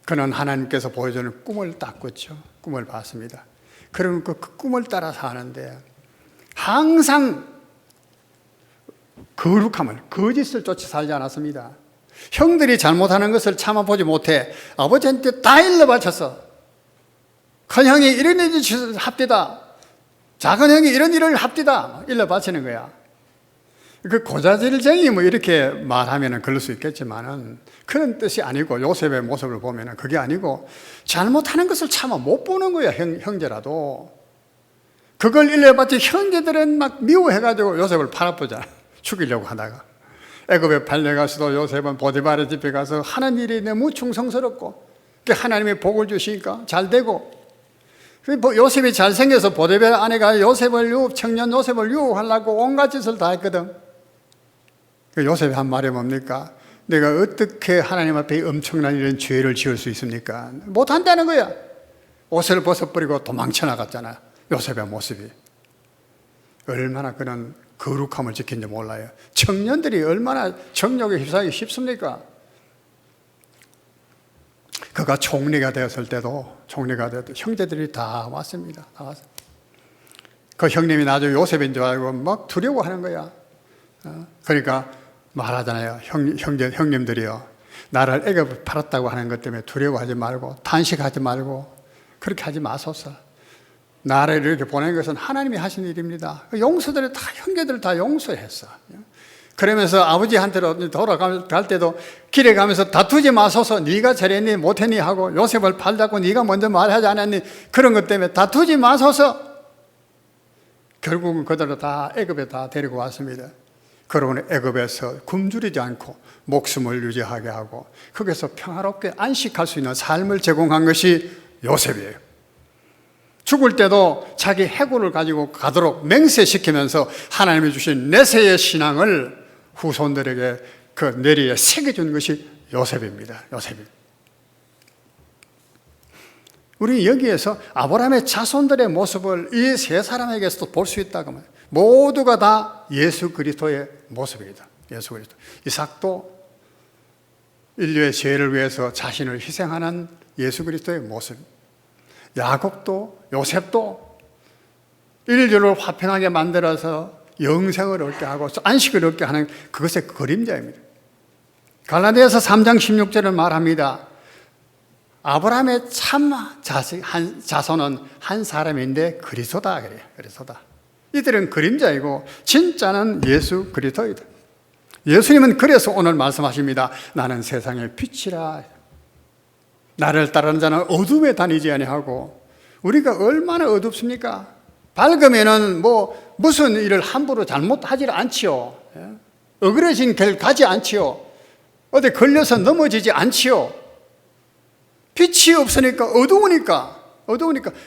그는 하나님께서 보여주는 꿈을 딱 꿨죠. 꿈을 봤습니다. 그러면 그 꿈을 따라 사는데 항상 거룩함을, 거짓을 쫓아 살지 않았습니다. 형들이 잘못하는 것을 참아보지 못해 아버지한테 다 일러바쳤어. 큰 형이 이런 일을 합디다. 작은 형이 이런 일을 합디다. 일러바치는 거야. 그 고자질쟁이 뭐 이렇게 말하면은 그럴 수 있겠지만은 그런 뜻이 아니고, 요셉의 모습을 보면은 그게 아니고 잘못하는 것을 차마 못 보는 거야. 형제라도 그걸 일러봤지 형제들은 막 미워해가지고 요셉을 팔아보잖아. 죽이려고 하다가 애굽에 팔려가서도 요셉은 보디발의 집에 가서 하는 일이 너무 충성스럽고 하나님이 복을 주시니까 잘 되고, 요셉이 잘생겨서 보디발 아내가 청년 요셉을 유혹하려고 온갖 짓을 다 했거든. 요셉이 한 말이 뭡니까? 내가 어떻게 하나님 앞에 엄청난 이런 죄를 지을 수 있습니까? 못한다는 거야. 옷을 벗어버리고 도망쳐 나갔잖아. 요셉의 모습이 얼마나 그런 거룩함을 지킨지 몰라요. 청년들이 얼마나 정욕에 휩싸이기 쉽습니까? 그가 총리가 되었을 때도 형제들이 다 왔습니다. 다 왔어요. 그 형님이 나중에 요셉인 줄 알고 막 두려워하는 거야. 그러니까 말하잖아요. 형님들이요, 나를 애굽에 팔았다고 하는 것 때문에 두려워하지 말고 탄식하지 말고 그렇게 하지 마소서. 나를 이렇게 보낸 것은 하나님이 하신 일입니다. 용서들이 다, 형제들 다 용서했어. 그러면서 아버지한테로 돌아갈 때도 길에 가면서 다투지 마소서. 네가 저랬니 못했니 하고, 요셉을 팔자고 네가 먼저 말하지 않았니, 그런 것 때문에 다투지 마소서. 결국은 그들을 다 애굽에 다 데리고 왔습니다. 그러고는 애굽에서 굶주리지 않고 목숨을 유지하게 하고 거기서 평화롭게 안식할 수 있는 삶을 제공한 것이 요셉이에요. 죽을 때도 자기 해골을 가지고 가도록 맹세시키면서 하나님이 주신 내세의 신앙을 후손들에게 그 내리에 새겨준 것이 요셉입니다. 요셉이. 우리 여기에서 아브라함의 자손들의 모습을 이 세 사람에게서도 볼 수 있다고 말해요. 모두가 다 예수 그리스도의 모습이다. 예수 그리스도. 이삭도 인류의 죄를 위해서 자신을 희생하는 예수 그리스도의 모습. 야곱도, 요셉도 인류를 화평하게 만들어서 영생을 얻게 하고 안식을 얻게 하는 그것의 그림자입니다. 갈라디아서 3장 16절을 말합니다. 아브라함의 참 자손은 한 사람인데 그리스도다 그래요. 그리스도다. 이들은 그림자이고 진짜는 예수 그리스도이다. 예수님은 그래서 오늘 말씀하십니다. 나는 세상의 빛이라. 나를 따르는 자는 어둠에 다니지 아니하고. 우리가 얼마나 어둡습니까? 밝으면은 무슨 일을 함부로 잘못하지 않지요. 어그러진 길 가지 않지요. 어디 걸려서 넘어지지 않지요. 빛이 없으니까 어두우니까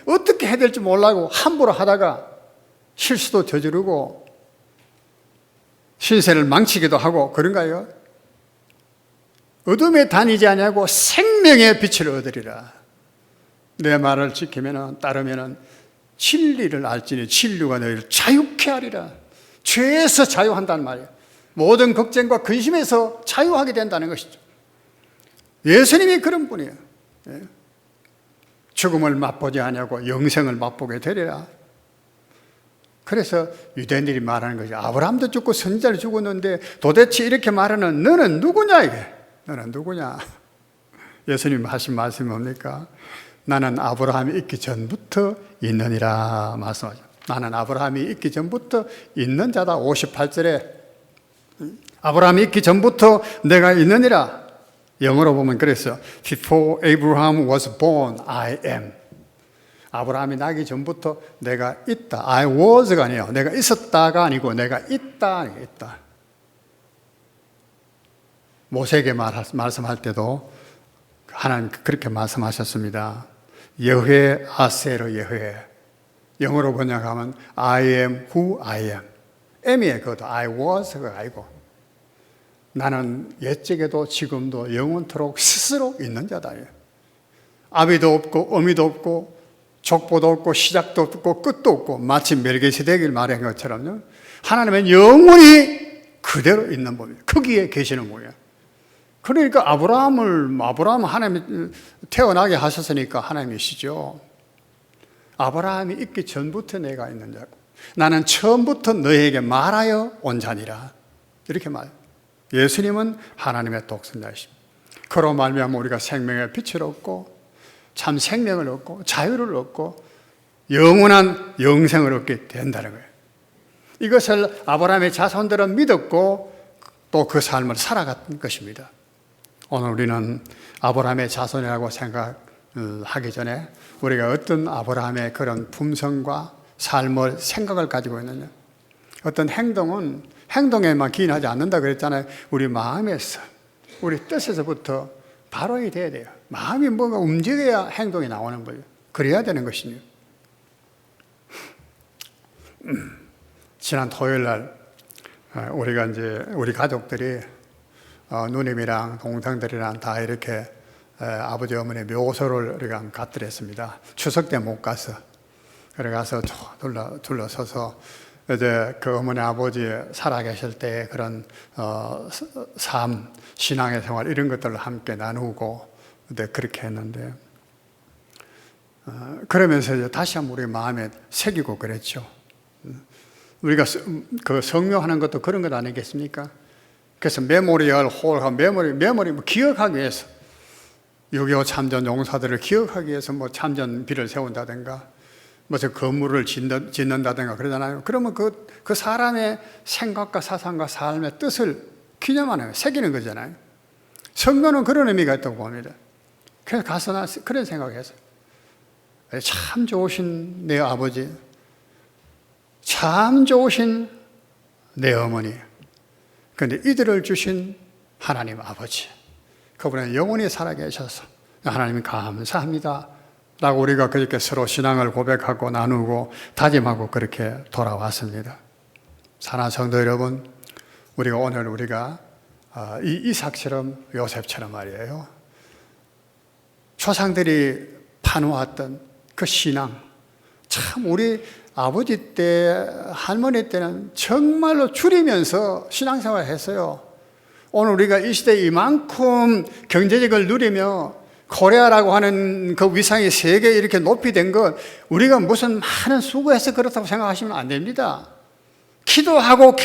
어떻게 해야 될지 몰라고 함부로 하다가 실수도 저지르고 신세를 망치기도 하고 그런가요? 어둠에 다니지 아니하고 생명의 빛을 얻으리라. 내 말을 지키면 따르면 진리를 알지니 진리가 너희를 자유케 하리라. 죄에서 자유한다는 말이에요. 모든 걱정과 근심에서 자유하게 된다는 것이죠. 예수님이 그런 분이에요. 죽음을 맛보지 아니하고 영생을 맛보게 되리라. 그래서 유대인들이 말하는 것이 아브라함도 죽고 선지자를 죽었는데 도대체 이렇게 말하는 너는 누구냐 이게. 너는 누구냐. 예수님 하신 말씀이 뭡니까? 나는 아브라함이 있기 전부터 있느니라 말씀하죠. 나는 아브라함이 있기 전부터 있는 자다. 58절에 아브라함이 있기 전부터 내가 있느니라. 영어로 보면 그랬어요. Before Abraham was born, I am. 아브라함이 나기 전부터 내가 있다. I was가 아니에요. 내가 있었다가 아니고 내가 있다. 모세에게 말씀할 때도 하나님 그렇게 말씀하셨습니다. 여호웨 아세르 여호웨. 영어로 번역하면 I am who I am. M이에요. 그것도 I was가 아니고 나는 옛적에도 지금도 영원토록 스스로 있는 자다. 아비도 없고 어미도 없고 족보도 없고 시작도 없고 끝도 없고 마치 멜기세덱을 말한 것처럼요. 하나님은 영원히 그대로 있는 법이에요. 거기에 계시는 거예요. 그러니까 아브라함 하나님이 태어나게 하셨으니까 하나님이시죠. 아브라함이 있기 전부터 내가 있는 자고 나는 처음부터 너에게 말하여 온 자니라. 이렇게 말해요. 예수님은 하나님의 독생자이십니다. 그로 말미암아 우리가 생명의 빛을 얻고 참 생명을 얻고 자유를 얻고 영원한 영생을 얻게 된다는 거예요. 이것을 아브라함의 자손들은 믿었고 또 그 삶을 살아갔던 것입니다. 오늘 우리는 아브라함의 자손이라고 생각하기 전에 우리가 어떤 아브라함의 그런 품성과 삶을 생각을 가지고 있느냐. 어떤 행동에만 기인하지 않는다 그랬잖아요. 우리 마음에서, 우리 뜻에서부터 발원이 돼야 돼요. 마음이 뭔가 움직여야 행동이 나오는 거예요. 그래야 되는 것이요. 지난 토요일 날 우리가 이제 우리 가족들이 누님이랑 동생들이랑 다 이렇게 아버지 어머니 묘소를 우리가 갔더랬습니다. 추석 때 못 가서 그래 가서 둘러서서 이제 그 어머니 아버지 살아계실 때 그런 삶, 신앙의 생활 이런 것들을 함께 나누고 그렇게 했는데 그러면서 이제 다시 한번 우리 마음에 새기고 그랬죠. 우리가 그 성묘하는 것도 그런 것 아니겠습니까? 그래서 메모리얼 홀하고 메모리 뭐 기억하기 위해서 6.25 참전 용사들을 기억하기 위해서 뭐 참전비를 세운다든가 뭐 저 건물을 짓는다든가 그러잖아요. 그러면 그 사람의 생각과 사상과 삶의 뜻을 기념하는 거예요. 새기는 거잖아요. 성묘는 그런 의미가 있다고 봅니다. 그래서 가서 나 그런 생각을 했어요. 참 좋으신 내 아버지, 참 좋으신 내 어머니, 그런데 이들을 주신 하나님 아버지, 그분은 영원히 살아계셔서 하나님 감사합니다 라고 우리가 그렇게 서로 신앙을 고백하고 나누고 다짐하고 그렇게 돌아왔습니다. 사랑하는 성도 여러분, 우리가 이 이삭처럼 요셉처럼 말이에요, 조상들이 파놓았던 그 신앙, 참 우리 아버지 때, 할머니 때는 정말로 줄이면서 신앙생활을 했어요. 오늘 우리가 이 시대에 이만큼 경제적을 누리며 코리아라고 하는 그 위상이 세계에 이렇게 높이 된 것, 우리가 무슨 많은 수고해서 그렇다고 생각하시면 안 됩니다. 기도하고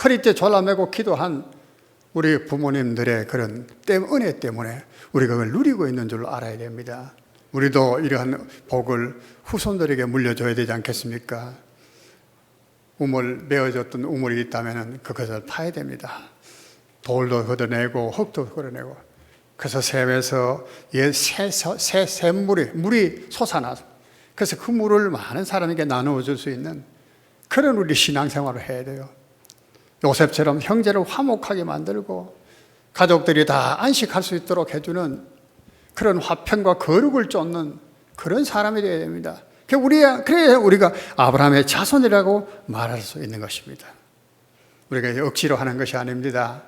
허리띠 졸라매고 기도한 우리 부모님들의 그런 은혜 때문에 우리가 그걸 누리고 있는 줄 알아야 됩니다. 우리도 이러한 복을 후손들에게 물려줘야 되지 않겠습니까? 메어졌던 우물이 있다면 그것을 파야 됩니다. 돌도 걷어내고 흙도 걷어내고, 그래서 샘에서 물이 솟아나서, 그래서 그 물을 많은 사람에게 나누어 줄 수 있는 그런 우리 신앙생활을 해야 돼요. 요셉처럼 형제를 화목하게 만들고 가족들이 다 안식할 수 있도록 해주는 그런 화평과 거룩을 쫓는 그런 사람이 되어야 됩니다. 그래야 우리가 아브라함의 자손이라고 말할 수 있는 것입니다. 우리가 억지로 하는 것이 아닙니다.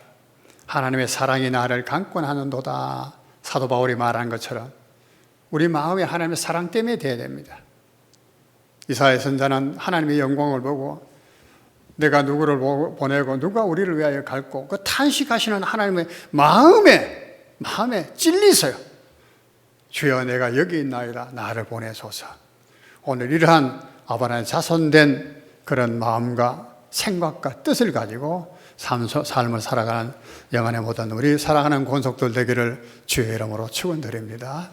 하나님의 사랑이 나를 강권하는도다, 사도 바울이 말한 것처럼 우리 마음이 하나님의 사랑 때문에 되어야 됩니다. 이사야 선지자는 하나님의 영광을 보고 내가 누구를 보내고 누가 우리를 위하여 갈고, 그 탄식하시는 하나님의 마음에 찔리세요. 주여 내가 여기 있나이다, 나를 보내소서. 오늘 이러한 아브라함의 자손된 그런 마음과 생각과 뜻을 가지고 삶을 살아가는 영안의 모든 우리 사랑하는 권속들 되기를 주의 이름으로 축원드립니다.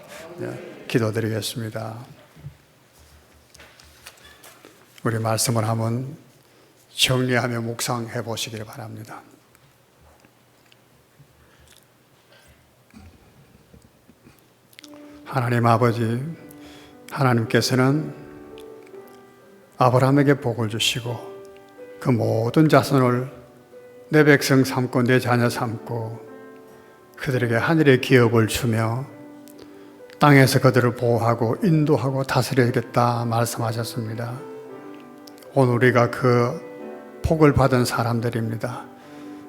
기도드리겠습니다. 우리 말씀을 한번 정리하며 묵상해 보시길 바랍니다. 하나님 아버지, 하나님께서는 아브라함에게 복을 주시고 그 모든 자손을 내 백성 삼고 내 자녀 삼고 그들에게 하늘의 기업을 주며 땅에서 그들을 보호하고 인도하고 다스려야겠다 말씀하셨습니다. 오늘 우리가 그 복을 받은 사람들입니다.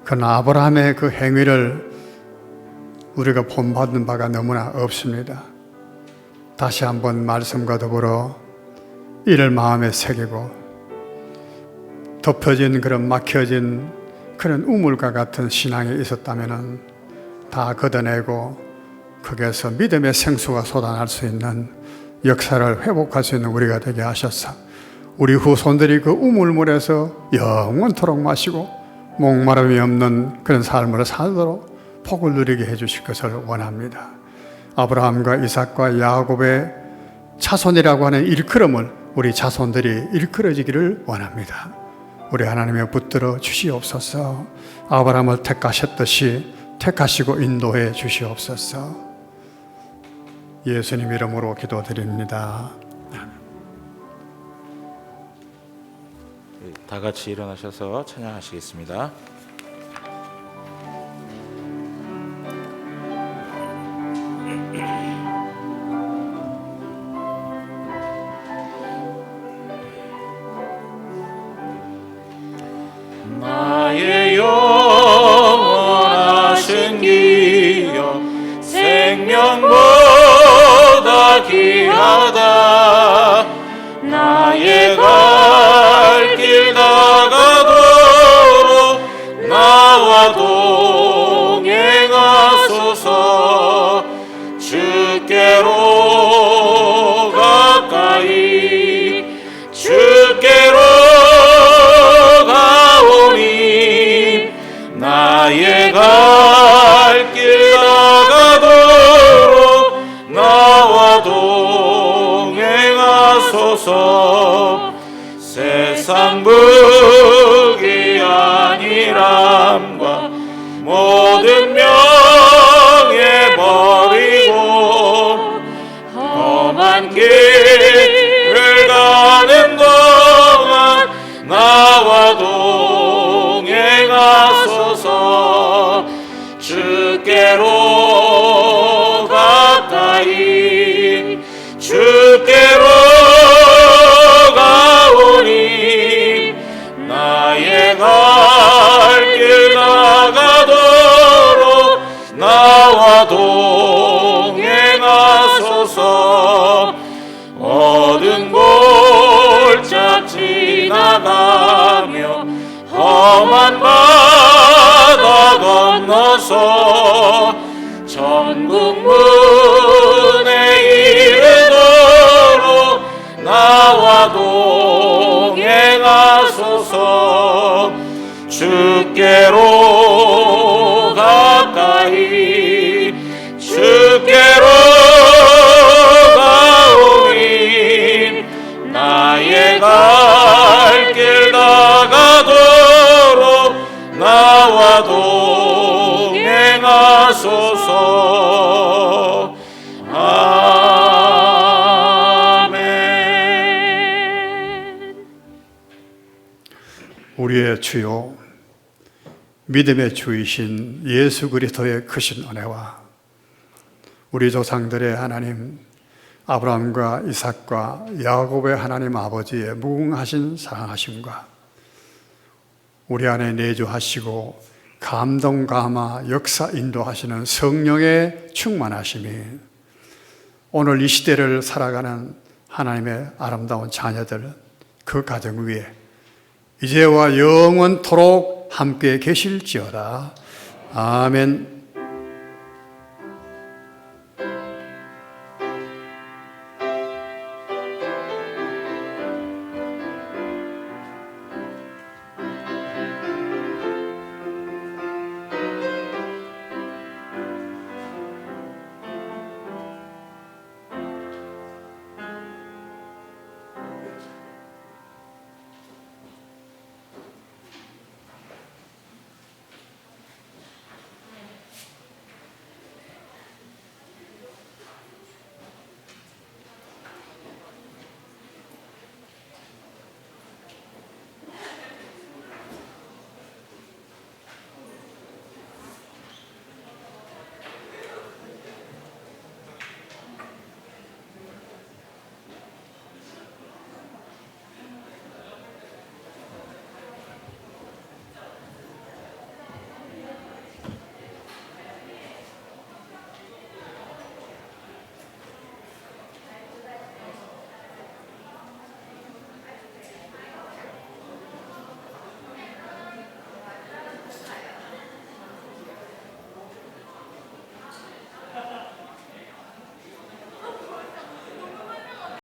그러나 아브라함의 그 행위를 우리가 본받은 바가 너무나 없습니다. 다시 한번 말씀과 더불어 이를 마음에 새기고 덮여진 그런 막혀진 그런 우물과 같은 신앙이 있었다면 다 걷어내고 거기에서 믿음의 생수가 쏟아날 수 있는 역사를 회복할 수 있는 우리가 되게 하셨사 우리 후손들이 그 우물물에서 영원토록 마시고 목마름이 없는 그런 삶을 살도록 복을 누리게 해주실 것을 원합니다. 아브라함과 이삭과 야곱의 자손이라고 하는 일컬음을 우리 자손들이 일컬어지기를 원합니다. 우리 하나님의 붙들어 주시옵소서. 아브라함을 택하셨듯이 택하시고 인도해 주시옵소서. 예수님 이름으로 기도드립니다. 다 같이 일어나셔서 찬양하시겠습니다. 나의 영원하신 기여 생명보다 귀하다. 나의 갈 길 다가도록 나와 동행하소서. 주께로 가까이 주께로 가오니 나의 갈 길 다가도록 나와 동행하소서. 세상 부귀 아니람과 모든 명예 버리고 험한 길을 가는 동안 나와 동행하소서. 주께로 가까이 주께로 가오니 나의 갈 길 나가도록 나와 동행하소서. 어두운 골짜 지나가며 험한 바다 건너서 천국 문에 이르도록 나와 동행하소서. 주께로 가까이 주께로 가오니 나의 갈 길 나가도록 나와 동행하소서. 아멘. 우리의 주요 믿음의 주이신 예수 그리스도의 크신 은혜와 우리 조상들의 하나님 아브라함과 이삭과 야곱의 하나님 아버지의 무궁하신 사랑하심과 우리 안에 내주하시고 감동 감화 역사 인도하시는 성령의 충만하심이 오늘 이 시대를 살아가는 하나님의 아름다운 자녀들 그 가정 위에 이제와 영원토록 함께 계실지어다. 아멘.